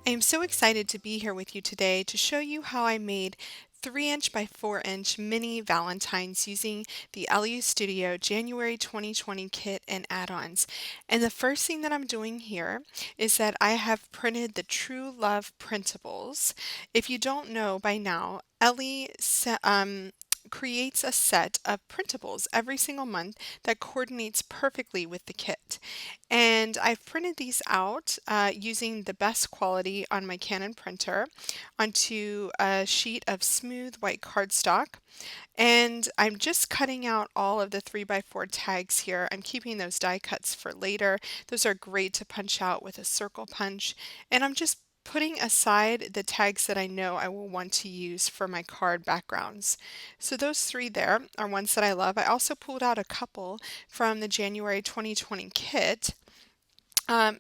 I am so excited to be here with you today to show you how I made 3" by 4" mini Valentines using the LU Studio January 2020 kit and add-ons. And the first thing that I'm doing here is that I have printed the True Love printables. If you don't know by now, creates a set of printables every single month that coordinates perfectly with the kit. And I've printed these out using the best quality on my Canon printer onto a sheet of smooth white cardstock. And I'm just cutting out all of the 3x4 tags here. I'm keeping those die cuts for later. Those are great to punch out with a circle punch. And I'm just putting aside the tags that I know I will want to use for my card backgrounds. So those three there are ones that I love. I also pulled out a couple from the January 2020 kit.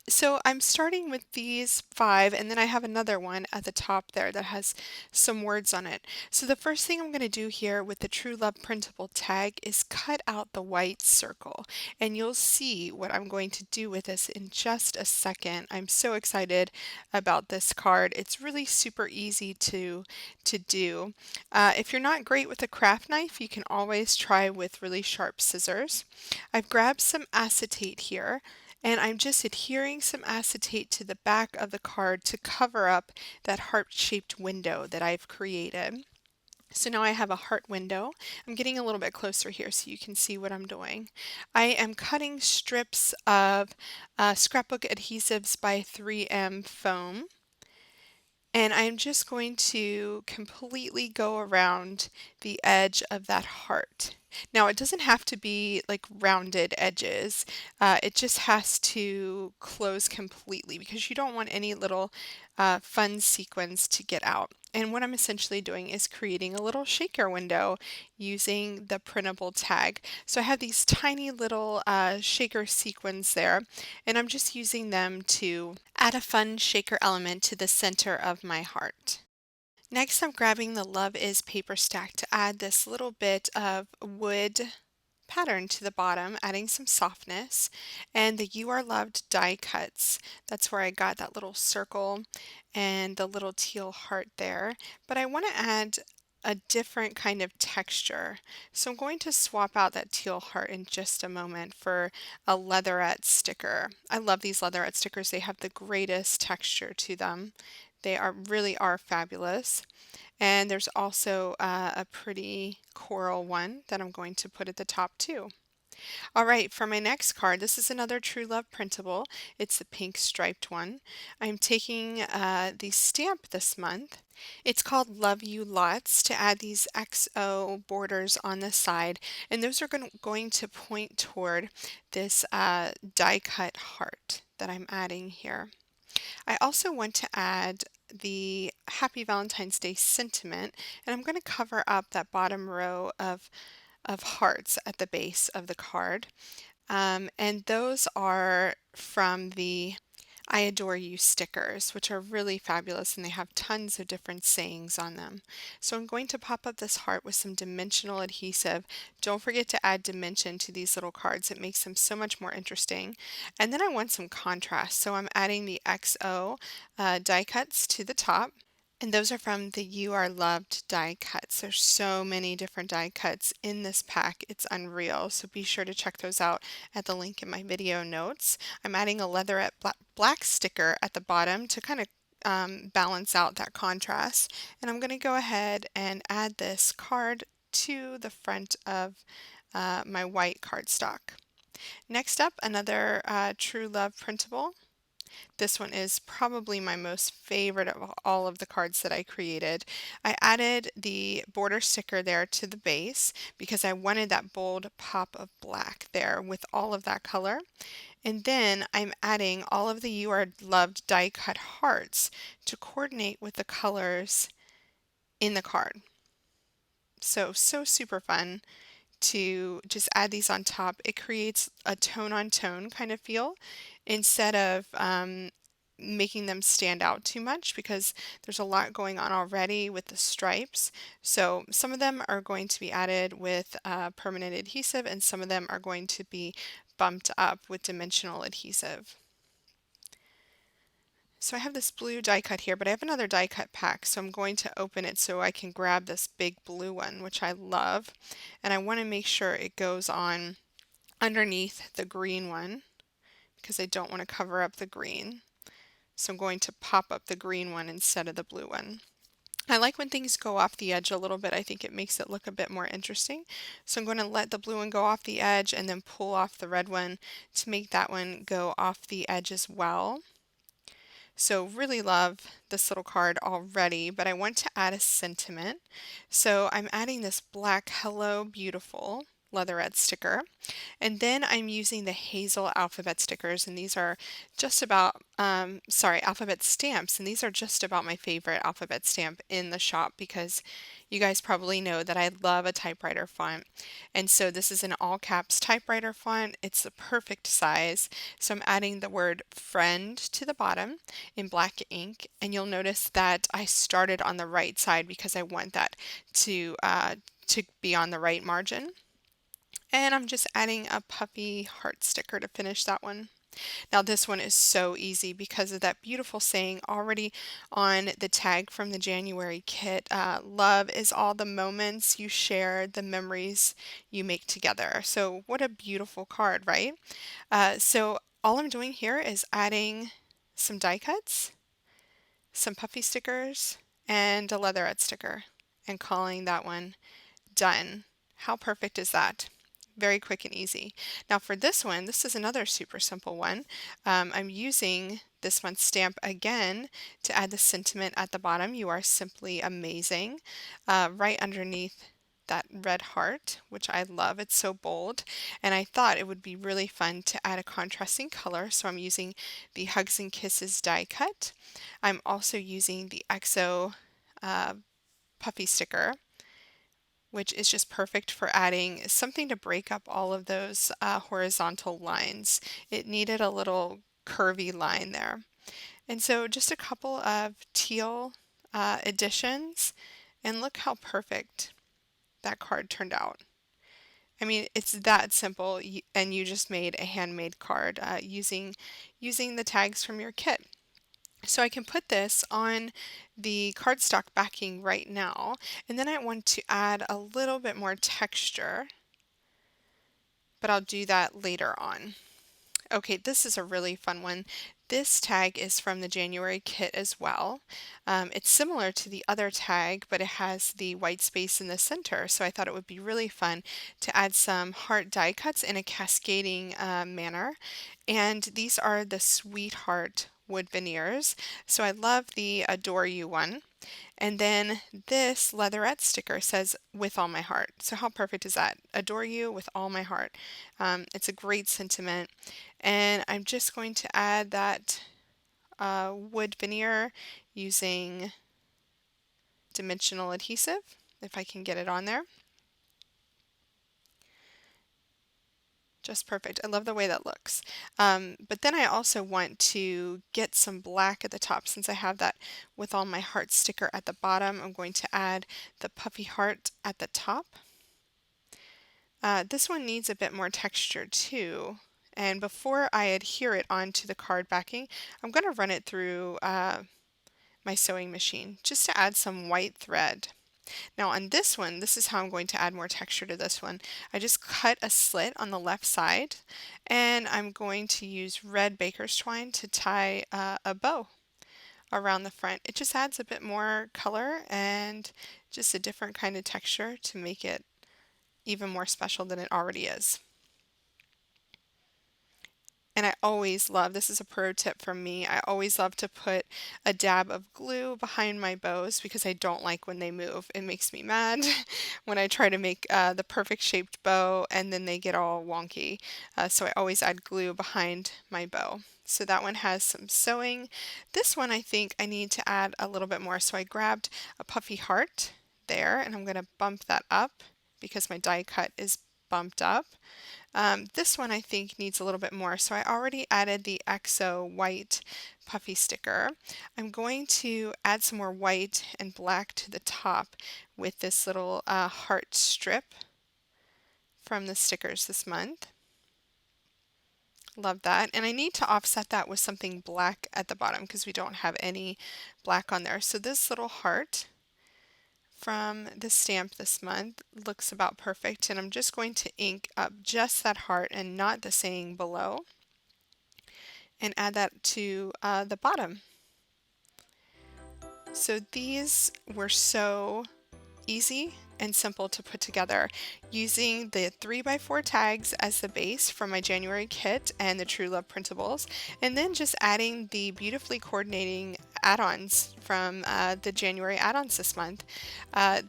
So I'm starting with these five, and then I have another one at the top there that has some words on it. So the first thing I'm going to do here with the True Love printable tag is cut out the white circle, and you'll see what I'm going to do with this in just a second. I'm so excited about this card. It's really super easy to do. If you're not great with a craft knife, you can always try with really sharp scissors. I've grabbed some acetate here, and I'm just adhering some acetate to the back of the card to cover up that heart-shaped window that I've created. So now I have a heart window. I'm getting a little bit closer here so you can see what I'm doing. I am cutting strips of scrapbook adhesives by 3M foam. And I'm just going to completely go around the edge of that heart. Now, it doesn't have to be like rounded edges. It just has to close completely because you don't want any little fun sequins to get out. And what I'm essentially doing is creating a little shaker window using the printable tag. So I have these tiny little shaker sequins there, and I'm just using them to add a fun shaker element to the center of my heart. Next, I'm grabbing the Love Is paper stack to add this little bit of wood pattern to the bottom, adding some softness, and the You Are Loved die cuts. That's where I got that little circle and the little teal heart there. But I want to add a different kind of texture. So I'm going to swap out that teal heart in just a moment for a leatherette sticker. I love these leatherette stickers. They have the greatest texture to them. They really are fabulous. And there's also a pretty coral one that I'm going to put at the top too. All right, for my next card, this is another True Love printable. It's the pink striped one. I'm taking the stamp this month. It's called Love You Lots to add these XO borders on the side, and those are going to point toward this die cut heart that I'm adding here. I also want to add the Happy Valentine's Day sentiment, and I'm going to cover up that bottom row of hearts at the base of the card. And those are from the I Adore You stickers, which are really fabulous and they have tons of different sayings on them. So I'm going to pop up this heart with some dimensional adhesive. Don't forget to add dimension to these little cards. It makes them so much more interesting. And then I want some contrast. So I'm adding the XO die cuts to the top. And those are from the You Are Loved die cuts. There's so many different die cuts in this pack. It's unreal. So be sure to check those out at the link in my video notes. I'm adding a leatherette black sticker at the bottom to kind of balance out that contrast. And I'm going to go ahead and add this card to the front of my white cardstock. Next up, another True Love printable. This one is probably my most favorite of all of the cards that I created. I added the border sticker there to the base because I wanted that bold pop of black there with all of that color. And then I'm adding all of the You Are Loved die cut hearts to coordinate with the colors in the card. So super fun to just add these on top. It creates a tone on tone kind of feel instead of making them stand out too much because there's a lot going on already with the stripes. So some of them are going to be added with permanent adhesive and some of them are going to be bumped up with dimensional adhesive. So I have this blue die cut here, but I have another die cut pack, so I'm going to open it so I can grab this big blue one, which I love. And I want to make sure it goes on underneath the green one because I don't want to cover up the green. So I'm going to pop up the green one instead of the blue one. I like when things go off the edge a little bit. I think it makes it look a bit more interesting. So I'm going to let the blue one go off the edge and then pull off the red one to make that one go off the edge as well. So really love this little card already, but I want to add a sentiment. So I'm adding this black Hello Beautiful leatherette sticker. And then I'm using the Hazel alphabet stickers, and these are just about, alphabet stamps, and these are just about my favorite alphabet stamp in the shop because you guys probably know that I love a typewriter font. And so this is an all caps typewriter font. It's the perfect size. So I'm adding the word friend to the bottom in black ink, and you'll notice that I started on the right side because I want that to be on the right margin. And I'm just adding a puppy heart sticker to finish that one. Now this one is so easy because of that beautiful saying already on the tag from the January kit. Love is all the moments you share, the memories you make together. So what a beautiful card, right? So all I'm doing here is adding some die cuts, some puffy stickers, and a leatherette sticker, and calling that one done. How perfect is that? Very quick and easy. Now for this one, this is another super simple one. I'm using this month's stamp again to add the sentiment at the bottom. You are simply amazing. Right underneath that red heart, which I love. It's so bold. And I thought it would be really fun to add a contrasting color. So I'm using the Hugs and Kisses die cut. I'm also using the EXO puffy sticker, which is just perfect for adding something to break up all of those horizontal lines. It needed a little curvy line there. And so just a couple of teal additions, and look how perfect that card turned out. I mean, it's that simple, and you just made a handmade card using the tags from your kit. So I can put this on the cardstock backing right now, and then I want to add a little bit more texture, but I'll do that later on. Okay, this is a really fun one. This tag is from the January kit as well. It's similar to the other tag, but it has the white space in the center, so I thought it would be really fun to add some heart die cuts in a cascading manner. And these are the Sweetheart wood veneers. So I love the Adore You one. And then this leatherette sticker says, with all my heart. So how perfect is that? Adore you with all my heart. It's a great sentiment. And I'm just going to add that wood veneer using dimensional adhesive, if I can get it on there. Just perfect. I love the way that looks. But then I also want to get some black at the top. Since I have that with all my heart sticker at the bottom, I'm going to add the puffy heart at the top. This one needs a bit more texture too. And before I adhere it onto the card backing, I'm going to run it through my sewing machine just to add some white thread. Now on this one, this is how I'm going to add more texture to this one. I just cut a slit on the left side, and I'm going to use red baker's twine to tie a bow around the front. It just adds a bit more color and just a different kind of texture to make it even more special than it already is. And I always love, this is a pro tip from me, I always love to put a dab of glue behind my bows because I don't like when they move. It makes me mad when I try to make the perfect shaped bow and then they get all wonky. So I always add glue behind my bow. So that one has some sewing. This one I think I need to add a little bit more. So I grabbed a puffy heart there, and I'm going to bump that up because my die cut is bumped up. This one I think needs a little bit more, so I already added the EXO white puffy sticker. I'm going to add some more white and black to the top with this little heart strip from the stickers this month. Love that. And I need to offset that with something black at the bottom because we don't have any black on there. So this little heart from the stamp this month looks about perfect, and I'm just going to ink up just that heart and not the saying below, and add that to the bottom. So these were so easy and simple to put together using the 3x4 tags as the base from my January kit and the True Love printables, and then just adding the beautifully coordinating add-ons from the January add-ons this month.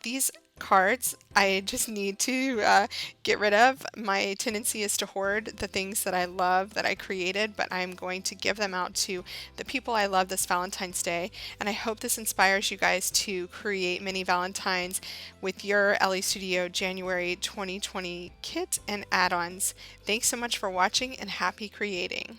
These cards I just need to get rid of. My tendency is to hoard the things that I love that I created, but I'm going to give them out to the people I love this Valentine's Day. And I hope this inspires you guys to create mini Valentines with your Elle Studio January 2020 kit and add-ons. Thanks so much for watching and happy creating.